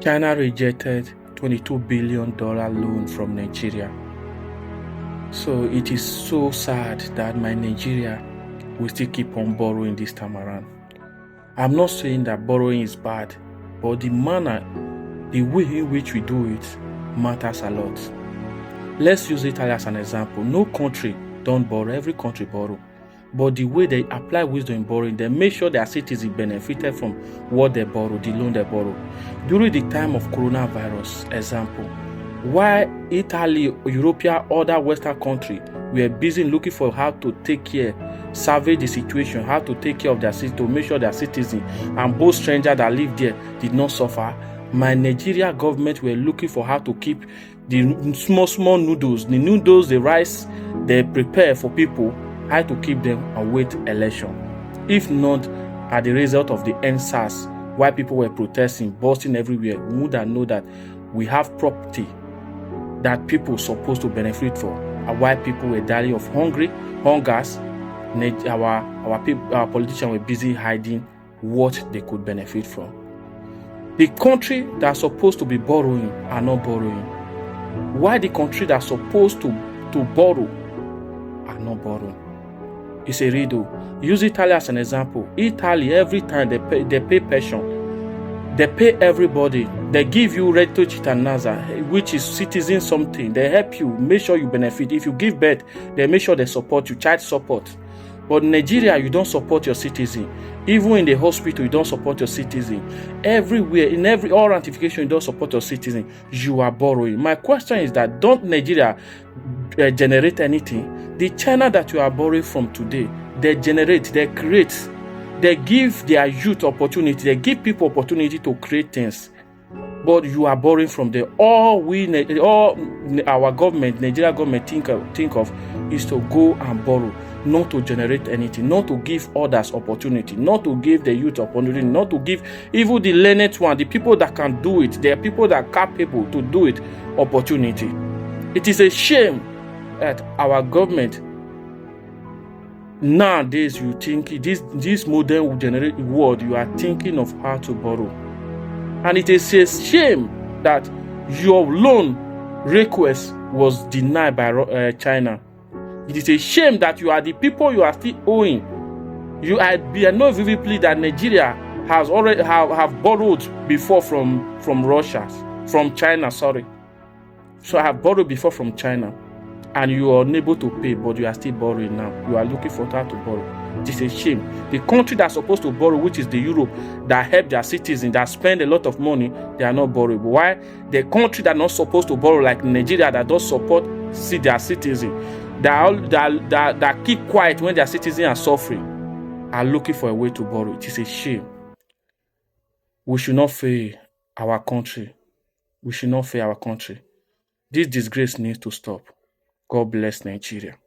China rejected $22 billion loan from Nigeria. So it is so sad that my Nigeria will still keep on borrowing this time around. I'm not saying that borrowing is bad, but the manner, the way in which we do it matters a lot. Let's use Italy as an example. No country don't borrow, every country borrow. But the way they apply wisdom in borrowing, they make sure their citizens benefited from what they borrow, the loan they borrow. During the time of coronavirus, example, while Italy, European, other Western countries were busy looking for how to take care, survey the situation, how to take care of their citizens, to make sure their citizens and both strangers that live there did not suffer, my Nigeria government were looking for how to keep the small noodles, the rice they prepare for people, how to keep them and wait election. If not, as the result of the NSAS, why people were protesting, busting everywhere, we would have known that we have property that people supposed to benefit from, and why people were dying of hungers. Our politicians were busy hiding what they could benefit from. The country that's supposed to be borrowing are not borrowing. Why the country that's supposed to borrow are not borrowing? It's a riddle. Use Italy as an example. Italy, every time they pay pension, they pay everybody. They give you reddito cittadinanza, which is citizen something. They help you, make sure you benefit. If you give birth, they make sure they support you, child support. But in Nigeria, you don't support your citizen. Even in the hospital, you don't support your citizen. Everywhere, in all ratification, you don't support your citizen. You are borrowing. My question is that don't Nigeria generate anything? The China that you are borrowing from today, they generate, they create, they give their youth opportunity, they give people opportunity to create things. But you are borrowing from them. All our government, Nigeria government think of is to go and borrow, not to generate anything, not to give others opportunity, not to give the youth opportunity, not to give even the learned one, the people that can do it, there are people that are capable to do it, opportunity. It is a shame that our government nowadays, you think this modern generate world, you are thinking of how to borrow. And it is a shame that your loan request was denied by China. It is a shame that you are the people you are still owing. I know vividly that Nigeria has already have borrowed before from China. Sorry. So I have borrowed before from China, and you are unable to pay, but you are still borrowing now. You are looking for how to borrow. It is a shame. The country that's supposed to borrow, which is the Europe, that help their citizens, that spend a lot of money, they are not borrowing. But why the country that not supposed to borrow, like Nigeria, that does support their citizens, that keep quiet when their citizens are suffering, are looking for a way to borrow? It is a shame. We should not fail our country. We should not fail our country. This disgrace needs to stop. God bless Nigeria.